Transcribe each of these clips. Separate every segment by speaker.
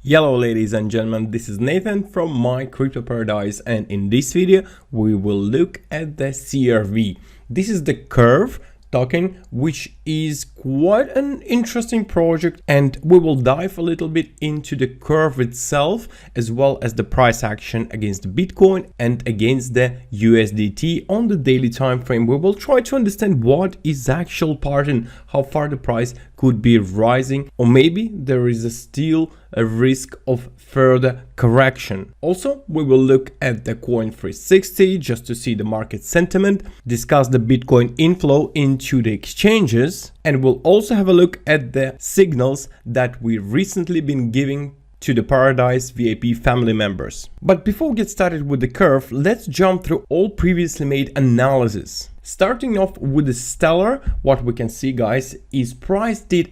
Speaker 1: Hello ladies and gentlemen, this is Nathan from Mycryptoparadise, and in this video we will look at the CRV. This is the curve token, which is quite an interesting project, and we will dive a little bit into the curve itself as well as the price action against Bitcoin and against the USDT on the daily time frame. We will try to understand what is the actual pattern, how far the price could be rising, or maybe there is still a risk of further correction. Also, we will look at the coin 360 just to see the market sentiment, discuss the Bitcoin inflow into the exchanges, and we'll also have a look at the signals that we recently been giving to the ParadiseVIP family members. But before we get started with the curve, let's jump through all previously made analysis. Starting off with the stellar, what we can see, guys, is price did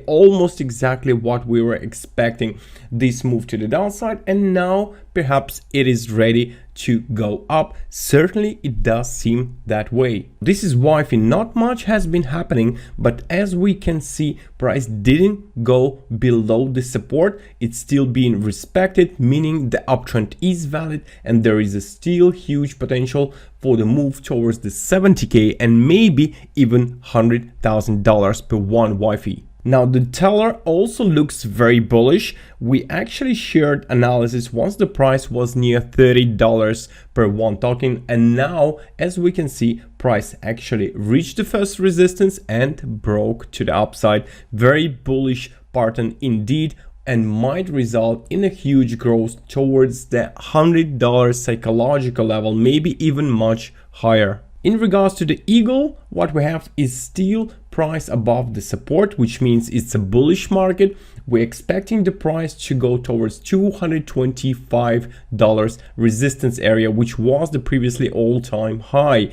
Speaker 1: almost exactly what we were expecting. This move to the downside, and now perhaps it is ready to go up. Certainly it does seem that way. This is why not much has been happening, but as we can see, price didn't go below the support. It's still being respected, meaning the uptrend is valid and there is still huge potential for the move towards the 70k and maybe even $100,000 per one Wi-Fi. Now the teller also looks very bullish. We actually shared analysis once the price was near $30 per one token, and now as we can see, price actually reached the first resistance and broke to the upside. Very bullish pattern indeed, and might result in a huge growth towards the $100 psychological level, maybe even much higher. In regards to the eagle, what we have is still price above the support, which means it's a bullish market. We're expecting the price to go towards $225 resistance area, which was the previously all-time high.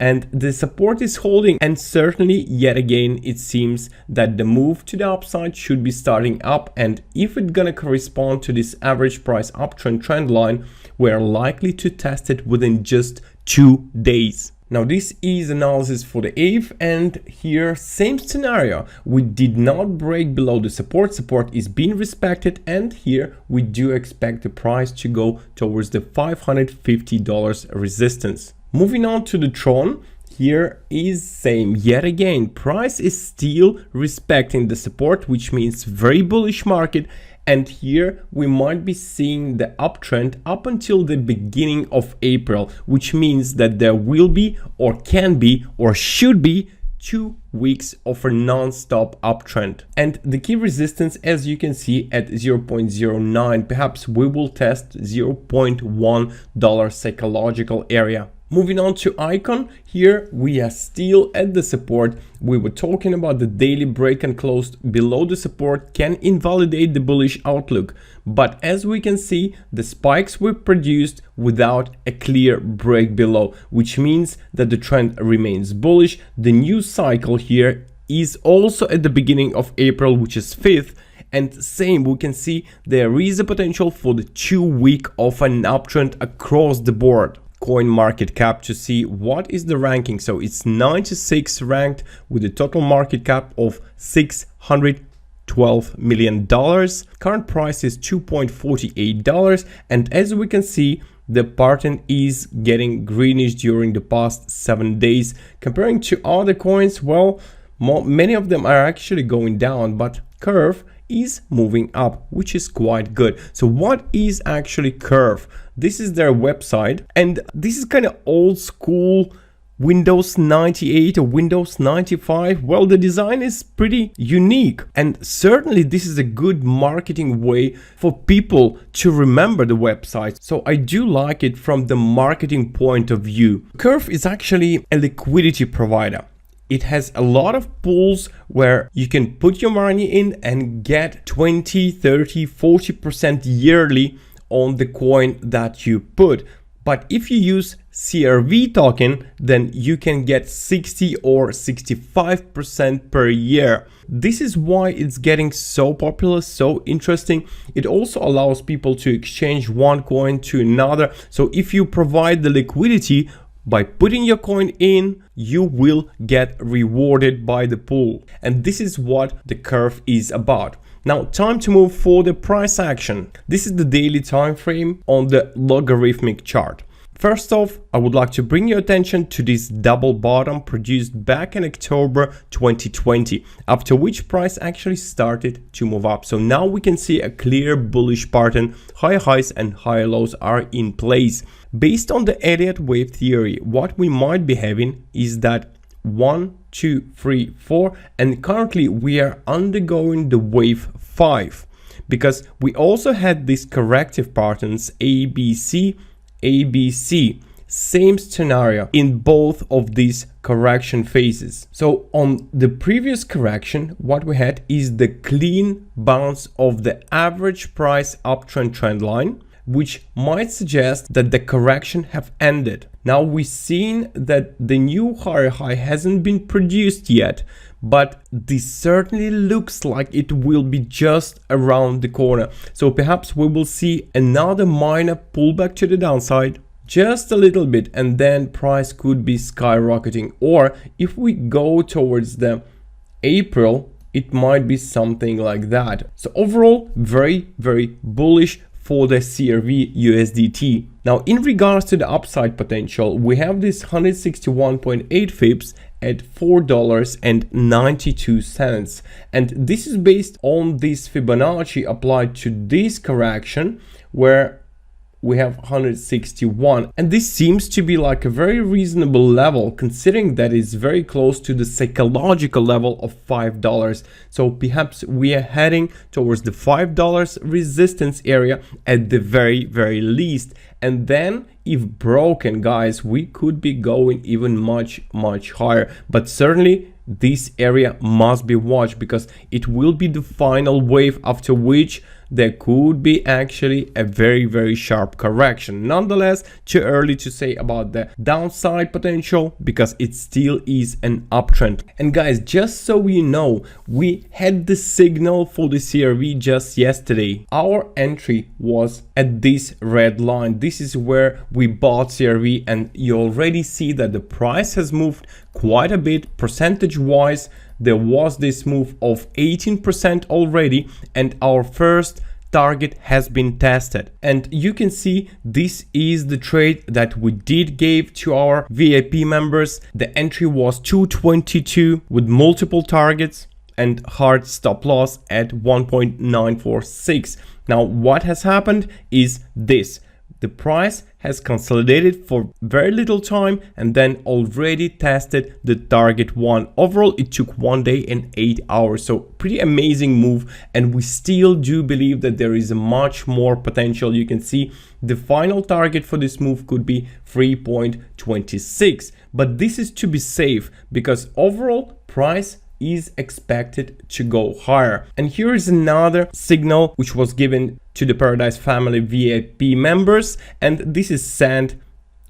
Speaker 1: And the support is holding, and certainly yet again it seems that the move to the upside should be starting up, and if it's gonna correspond to this average price uptrend trend line, we're likely to test it within just 2 days. Now this is analysis for the 8th, and here same scenario. We did not break below the support is being respected, and here we do expect the price to go towards the $550 resistance. Moving on to the Tron, here is same yet again. Price is still respecting the support, which means very bullish market. And here we might be seeing the uptrend up until the beginning of April, which means that there will be, or can be, or should be 2 weeks of a non-stop uptrend. And the key resistance, as you can see, at 0.09, perhaps we will test $0.1 psychological area. Moving on to Icon, here we are still at the support. We were talking about the daily break and close below the support can invalidate the bullish outlook. But as we can see, the spikes were produced without a clear break below, which means that the trend remains bullish. The new cycle here is also at the beginning of April, which is 5th. And same, we can see there is a potential for the 2 week of an uptrend across the board. Coin market cap to see what is the ranking. So it's 96 ranked with a total market cap of $612 million. Current price is $2.48, and as we can see, the pattern is getting greenish during the past 7 days. Comparing to other coins, well, many of them are actually going down, but Curve is moving up, which is quite good. So what is actually Curve? This is their website, and this is kind of old school Windows 98 or Windows 95. Well, the design is pretty unique, and certainly this is a good marketing way for people to remember the website. So I do like it from the marketing point of view. Curve is actually a liquidity provider. It has a lot of pools where you can put your money in and get 20, 30, 40% yearly on the coin that you put. But if you use CRV token, then you can get 60 or 65% per year. This is why it's getting so popular, so interesting. It also allows people to exchange one coin to another. So if you provide the liquidity, by putting your coin in, you will get rewarded by the pool. And this is what the curve is about. Now, time to move for the price action. This is the daily time frame on the logarithmic chart. First off, I would like to bring your attention to this double bottom produced back in October 2020, after which price actually started to move up. So now we can see a clear bullish pattern. Higher highs and higher lows are in place. Based on the Elliott wave theory, what we might be having is that 1, 2, 3, 4, and currently we are undergoing the wave 5, because we also had these corrective patterns ABC, ABC, same scenario in both of these correction phases. So on the previous correction, what we had is the clean bounce of the average price uptrend trend line, which might suggest that the correction have ended. Now we've seen that the new higher high hasn't been produced yet, but this certainly looks like it will be just around the corner. So perhaps we will see another minor pullback to the downside, just a little bit, and then price could be skyrocketing. Or if we go towards the April, it might be something like that. So overall, very, very bullish for the CRV USDT. Now, in regards to the upside potential, we have this 161.8 Fips at $4.92, and this is based on this Fibonacci applied to this correction where we have 161, and this seems to be like a very reasonable level considering that it's very close to the psychological level of $5. So perhaps we are heading towards the $5 resistance area at the very least, and then if broken, guys, we could be going even much higher. But certainly this area must be watched because it will be the final wave, after which there could be actually a very sharp correction. Nonetheless, too early to say about the downside potential because it still is an uptrend. And guys, just so you know, we had the signal for the CRV just yesterday. Our entry was at this red line. This is where we bought CRV, and you already see that the price has moved quite a bit percentage wise. There was this move of 18% already, and our first target has been tested. And you can see this is the trade that we did give to our VIP members. The entry was 222 with multiple targets and hard stop loss at 1.946. Now what has happened is this: the price has consolidated for very little time and then already tested the target one. Overall, it took 1 day and 8 hours. So pretty amazing move. And we still do believe that there is much more potential. You can see the final target for this move could be 3.26. But this is to be safe because overall price is expected to go higher. And here is another signal which was given to the Paradise Family VIP members, and this is sent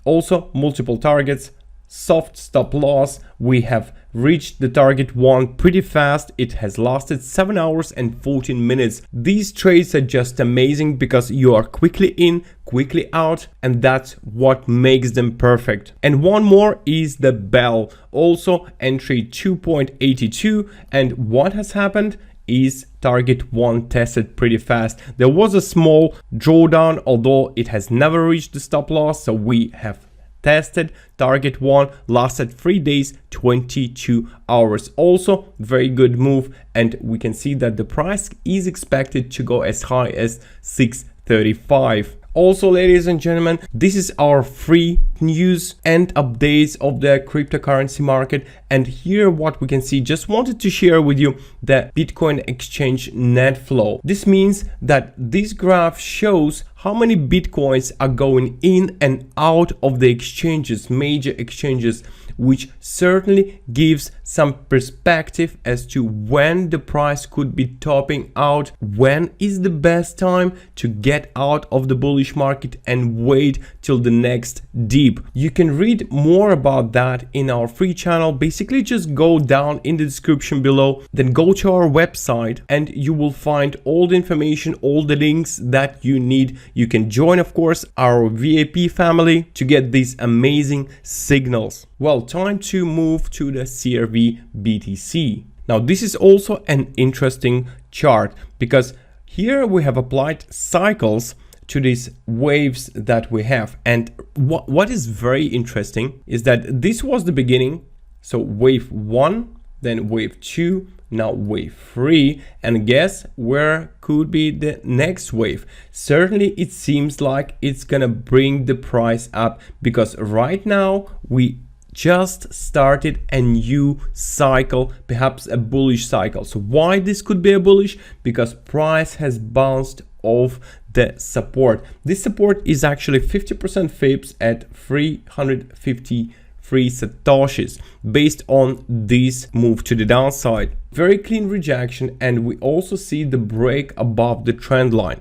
Speaker 1: also multiple targets, soft stop loss. We have reached the target one pretty fast. It has lasted 7 hours and 14 minutes. These trades are just amazing because you are quickly in, quickly out, and that's what makes them perfect. And one more is the bell, also entry 2.82, and what has happened is target one tested pretty fast. There was a small drawdown, although it has never reached the stop loss, so we have tested target one, lasted 3 days, 22 hours. Also very good move, and we can see that the price is expected to go as high as 635. Also, ladies and gentlemen, this is our free news and updates of the cryptocurrency market. And here what we can see, just wanted to share with you the Bitcoin exchange net flow. This means that this graph shows how many Bitcoins are going in and out of the exchanges, major exchanges, which certainly gives some perspective as to when the price could be topping out, when is the best time to get out of the bullish market and wait till the next dip. You can read more about that in our free channel. Basically just go down in the description below, then go to our website and you will find all the information, all the links that you need. You can join, of course, our VIP family to get these amazing signals. Well, time to move to the CRV BTC. Now this is also an interesting chart because here we have applied cycles to these waves that we have, and what is very interesting is that this was the beginning. So wave 1, then wave 2, now wave 3, and guess where could be the next wave? Certainly it seems like it's gonna bring the price up, because right now we just started a new cycle, perhaps a bullish cycle. So why this could be a bullish? Because price has bounced off the support. This support is actually 50% FIPS at 353 satoshis based on this move to the downside. Very clean rejection, and we also see the break above the trend line.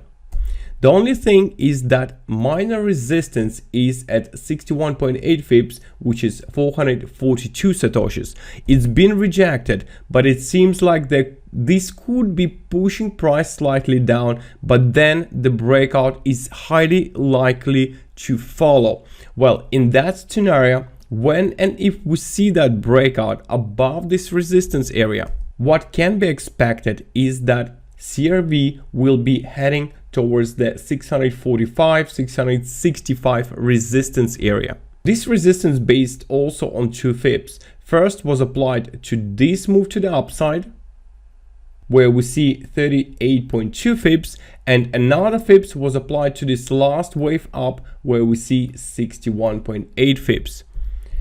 Speaker 1: The only thing is that minor resistance is at 61.8 FIPS, which is 442 satoshis. It's been rejected, but it seems like this could be pushing price slightly down, but then the breakout is highly likely to follow. Well, in that scenario, when and if we see that breakout above this resistance area, what can be expected is that CRV will be heading towards the 645, 665 resistance area. This resistance based also on two FIPS. First was applied to this move to the upside, where we see 38.2 FIPS, and another FIPS was applied to this last wave up, where we see 61.8 FIPS.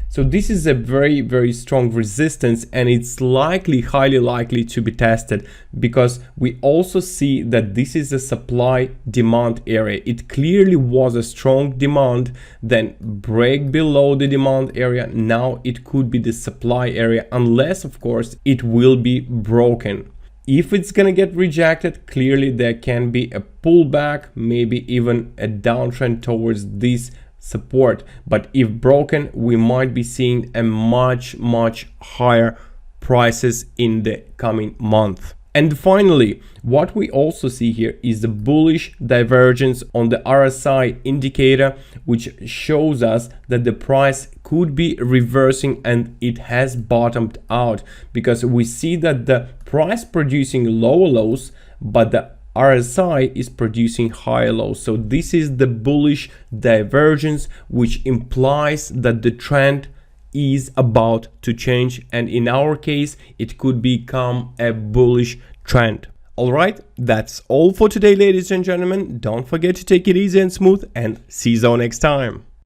Speaker 1: So this is a very strong resistance, and it's highly likely to be tested, because we also see that this is a supply demand area. It clearly was a strong demand, then break below the demand area. Now it could be the supply area, unless of course it will be broken. If it's gonna get rejected, clearly there can be a pullback, maybe even a downtrend towards this support. But if broken, we might be seeing a much higher prices in the coming month. And finally, what we also see here is the bullish divergence on the RSI indicator, which shows us that the price could be reversing and it has bottomed out, because we see that the price producing lower lows, but the RSI is producing higher lows. So this is the bullish divergence, which implies that the trend is about to change, and in our case it could become a bullish trend. All right, that's all for today, ladies and gentlemen. Don't forget to take it easy and smooth, and see you all next time.